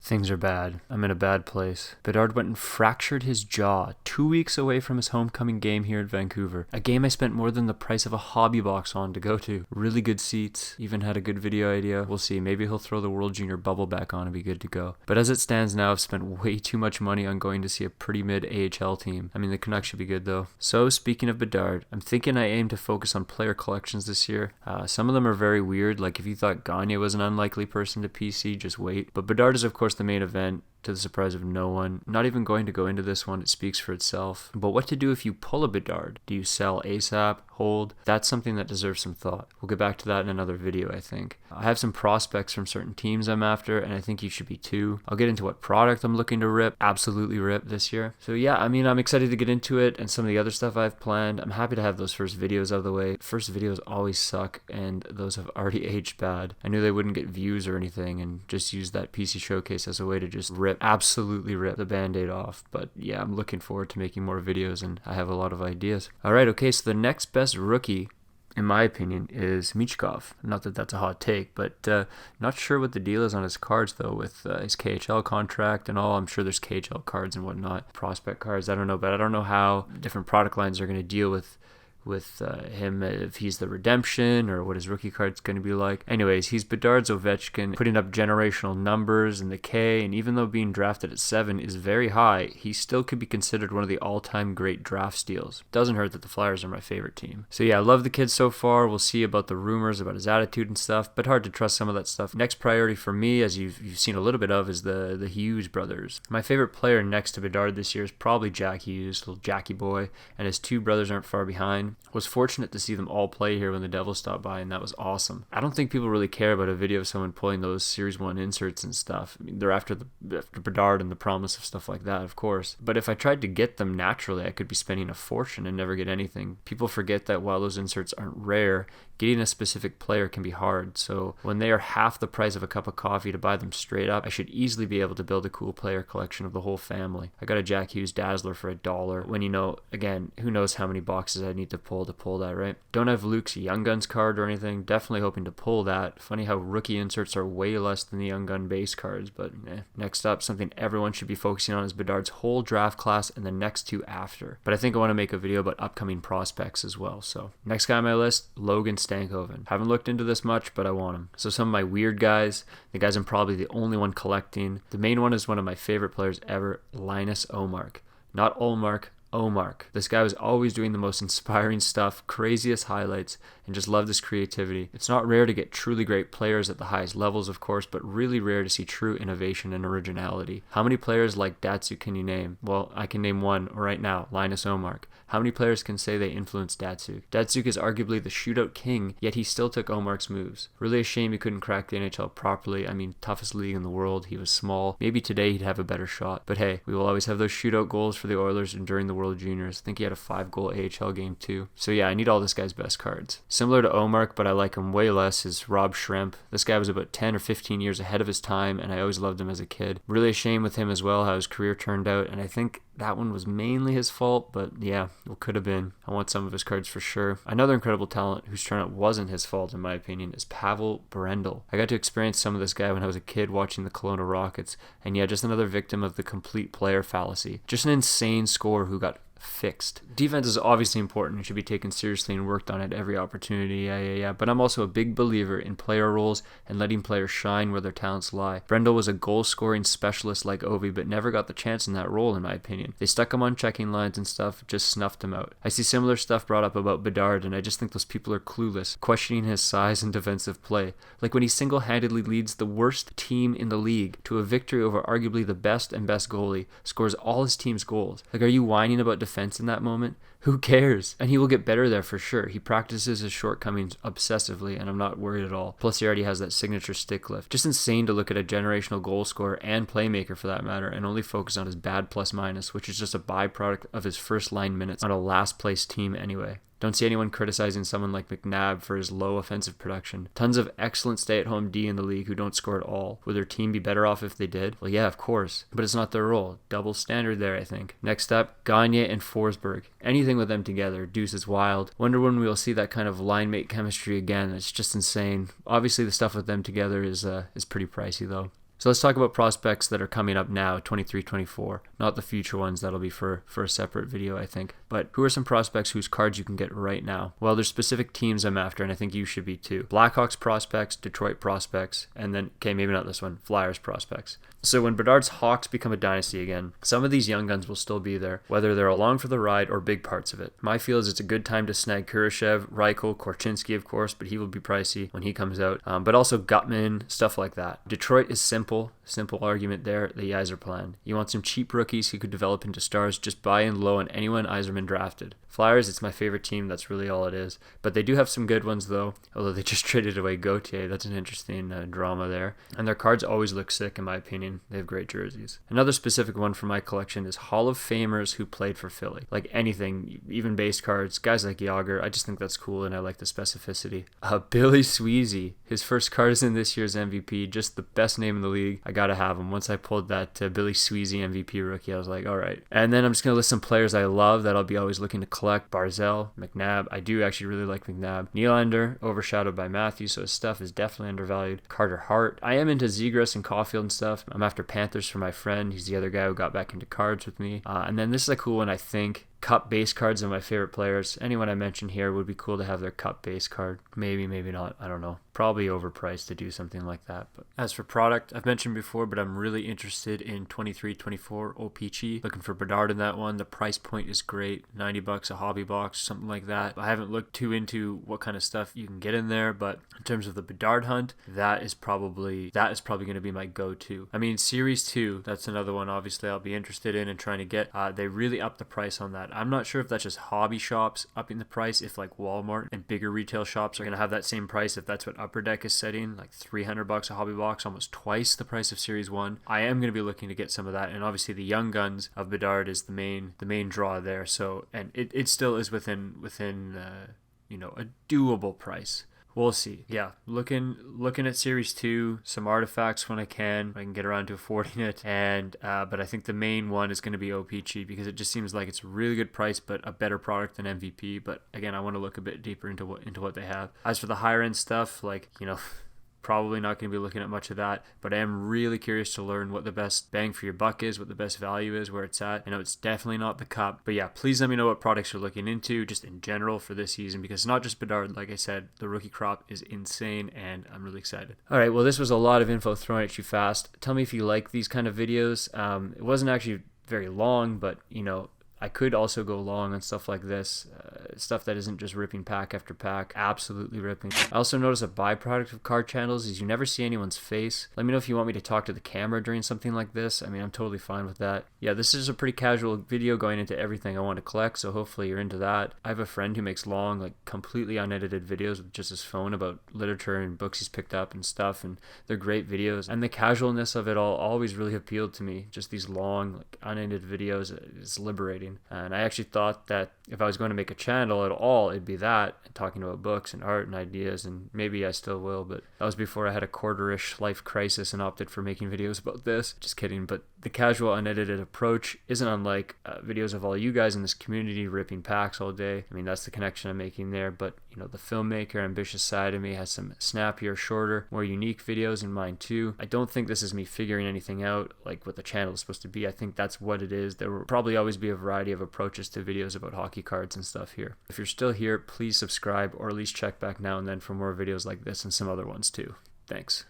Things are bad. I'm in a bad place. Bedard went and fractured his jaw 2 weeks away from his homecoming game here at Vancouver. A game I spent more than the price of a hobby box on to go to. Really good seats. Even had a good video idea. We'll see. Maybe he'll throw the World Junior bubble back on and be good to go. But as it stands now, I've spent way too much money on going to see a pretty mid AHL team. I mean, the Canucks should be good though. So speaking of Bedard, I'm thinking I aim to focus on player collections this year. Some of them are very weird. Like if you thought Gagne was an unlikely person to PC, just wait. But Bedard is of course the main event, to the surprise of no one. Not even going to go into this one, it speaks for itself. But what to do if you pull a Bedard? Do you sell ASAP? Hold? That's something that deserves some thought. We'll get back to that in another video, I think. I have some prospects from certain teams I'm after, and I think you should be too. I'll get into what product I'm looking to rip, absolutely rip this year. So yeah, I mean, I'm excited to get into it and some of the other stuff I've planned. I'm happy to have those first videos out of the way. First videos always suck, and those have already aged bad. I knew they wouldn't get views or anything, and just used that PC showcase as a way to just absolutely rip the band-aid off. But yeah, I'm looking forward to making more videos, and I have a lot of ideas. Alright, okay, so the next best rookie, in my opinion, is Michkov. Not that that's a hot take, but not sure what the deal is on his cards though, with his KHL contract and all. I'm sure there's KHL cards and whatnot, prospect cards, I don't know, but I don't know how different product lines are going to deal with him, if he's the redemption or what his rookie card's going to be like. Anyways, he's Bedard's Ovechkin, putting up generational numbers in the K, and even though being drafted at 7 is very high, he still could be considered one of the all-time great draft steals. Doesn't hurt that the Flyers are my favorite team. So yeah, I love the kid so far. We'll see about the rumors about his attitude and stuff, but hard to trust some of that stuff. Next priority for me, as you've seen a little bit of, is the Hughes brothers. My favorite player next to Bedard this year is probably Jack Hughes, little Jackie boy, and his two brothers aren't far behind. Was fortunate to see them all play here when the Devils stopped by, and that was awesome. I don't think people really care about a video of someone pulling those Series 1 inserts and stuff. I mean, they're after Bedard and the promise of stuff like that, of course. But if I tried to get them naturally, I could be spending a fortune and never get anything. People forget that while those inserts aren't rare, getting a specific player can be hard. So when they are half the price of a cup of coffee to buy them straight up, I should easily be able to build a cool player collection of the whole family. I got a Jack Hughes Dazzler for $1 when, again, who knows how many boxes I need to pull that, right? Don't have Luke's Young Guns card or anything. Definitely hoping to pull that. Funny how rookie inserts are way less than the Young Gun base cards, but Next up, something everyone should be focusing on is Bedard's whole draft class and the next two after. But I think I want to make a video about upcoming prospects as well. So next guy on my list, Logan Stankoven. Haven't looked into this much, but I want him. So some of my weird guys, the guys I'm probably the only one collecting. The main one is one of my favorite players ever, Linus Ullmark. Not Ullmark, Ullmark. This guy was always doing the most inspiring stuff, craziest highlights, and just loved his creativity. It's not rare to get truly great players at the highest levels, of course, but really rare to see true innovation and originality. How many players like Datsuk can you name? Well, I can name one right now, Linus Ullmark. How many players can say they influenced Datsuk? Datsuk is arguably the shootout king, yet he still took Ullmark's moves. Really a shame he couldn't crack the NHL properly. I mean, toughest league in the world, he was small. Maybe today he'd have a better shot. But hey, we will always have those shootout goals for the Oilers and during the World Juniors. I think he had a 5-goal AHL game too. So yeah, I need all this guy's best cards. Similar to Ullmark, but I like him way less, is Rob Shrimp. This guy was about 10 or 15 years ahead of his time, and I always loved him as a kid. Really a shame with him as well, how his career turned out, and I think that one was mainly his fault, but yeah, it could have been. I want some of his cards for sure. Another incredible talent whose turnout wasn't his fault, in my opinion, is Pavel Brendel. I got to experience some of this guy when I was a kid watching the Kelowna Rockets, and yeah, just another victim of the complete player fallacy. Just an insane scorer who got fixed. Defense is obviously important and should be taken seriously and worked on at every opportunity, yeah. But I'm also a big believer in player roles and letting players shine where their talents lie. Brendel was a goal-scoring specialist like Ovi, but never got the chance in that role, in my opinion. They stuck him on checking lines and stuff, just snuffed him out. I see similar stuff brought up about Bedard, and I just think those people are clueless, questioning his size and defensive play. Like when he single-handedly leads the worst team in the league to a victory over arguably the best goalie, scores all his team's goals. Like, are you whining about defense in that moment? Who cares? And he will get better there for sure. He practices his shortcomings obsessively, and I'm not worried at all. Plus, he already has that signature stick lift. Just insane to look at a generational goal scorer and playmaker for that matter and only focus on his bad plus minus, which is just a byproduct of his first line minutes on a last place team anyway. Don't see anyone criticizing someone like McNabb for his low offensive production. Tons of excellent stay-at-home D in the league who don't score at all. Would their team be better off if they did? Well, yeah, of course. But it's not their role. Double standard there, I think. Next up, Gagne and Forsberg. Anything with them together, Deuce is wild. Wonder when we'll see that kind of line mate chemistry again. It's just insane. Obviously, the stuff with them together is pretty pricey, though. So let's talk about prospects that are coming up now, 23-24, not the future ones. That'll be for a separate video, I think. But who are some prospects whose cards you can get right now? Well, there's specific teams I'm after, and I think you should be too. Blackhawks prospects, Detroit prospects, and then, okay, maybe not this one, Flyers prospects. So when Bedard's Hawks become a dynasty again, some of these young guns will still be there, whether they're along for the ride or big parts of it. My feel is it's a good time to snag Kurashev, Reichel, Korchinski, of course, but he will be pricey when he comes out, but also Gutman, stuff like that. Detroit is simple argument there, the Yzer plan. You want some cheap rookies who could develop into stars, just buy in low on anyone Yzerman drafted. Flyers, it's my favorite team, that's really all it is. But they do have some good ones though, although they just traded away Gauthier. That's an interesting drama there. And their cards always look sick in my opinion. They have great jerseys. Another specific one from my collection is Hall of Famers who played for Philly. Like anything, even base cards, guys like Yager, I just think that's cool and I like the specificity. Billy Sweezy, his first card is in this year's MVP, just the best name in the league. I gotta have him. Once I pulled that Billy Sweezy MVP rookie, I was like, all right. And then I'm just gonna list some players I love that I'll be always looking to collect. Barzell, McNabb. I do actually really like McNabb. Nylander, overshadowed by Matthews, so his stuff is definitely undervalued. Carter Hart. I am into Zegras and Caulfield and stuff. I'm after Panthers for my friend. He's the other guy who got back into cards with me. And then this is a cool one, I think. Cup base cards are my favorite players. Anyone I mentioned here would be cool to have their Cup base card. Maybe, maybe not. I don't know. Probably overpriced to do something like that. But as for product, I've mentioned before, but I'm really interested in 23-24 OPG. Looking for Bedard in that one. The price point is great. $90 a hobby box, something like that. I haven't looked too into what kind of stuff you can get in there, but in terms of the Bedard hunt, that is probably going to be my go-to. I mean, Series 2, that's another one obviously I'll be interested in and trying to get. They really upped the price on that. I'm not sure if that's just hobby shops upping the price, if like Walmart and bigger retail shops are going to have that same price, if that's what Upper Deck is setting, like $300 a hobby box, almost twice the price of Series 1. I am going to be looking to get some of that, and obviously the Young Guns of Bedard is the main draw there. So, and it still is within a doable price. We'll see. Yeah, looking at Series 2, some artifacts when I can get around to affording it, and but I think the main one is going to be OPG because it just seems like it's a really good price, but a better product than MVP. But again, I want to look a bit deeper into what they have. As for the higher end stuff, probably not going to be looking at much of that, but I am really curious to learn what the best bang for your buck is, what the best value is, where it's at. I know it's definitely not the Cup, but yeah, please let me know what products you're looking into just in general for this season, because it's not just Bedard. Like I said, the rookie crop is insane and I'm really excited. All right, well, this was a lot of info thrown at you fast. Tell me if you like these kind of videos. It wasn't actually very long, but I could also go long on stuff like this, stuff that isn't just ripping pack after pack, absolutely ripping. I also notice a byproduct of card channels is you never see anyone's face. Let me know if you want me to talk to the camera during something like this. I mean, I'm totally fine with that. Yeah, this is a pretty casual video going into everything I want to collect, so hopefully you're into that. I have a friend who makes long, completely unedited videos with just his phone about literature and books he's picked up and stuff, and they're great videos. And the casualness of it all always really appealed to me. Just these long, unedited videos is liberating. And I actually thought that if I was going to make a channel at all, it'd be that, talking about books and art and ideas, and maybe I still will, but that was before I had a quarter-ish life crisis and opted for making videos about this. Just kidding, but the casual, unedited approach isn't unlike videos of all you guys in this community ripping packs all day. I mean, that's the connection I'm making there, but the filmmaker, ambitious side of me has some snappier, shorter, more unique videos in mind too. I don't think this is me figuring anything out, like what the channel is supposed to be. I think that's what it is. There will probably always be a variety of approaches to videos about hockey cards and stuff here. If you're still here, please subscribe or at least check back now and then for more videos like this and some other ones too. Thanks.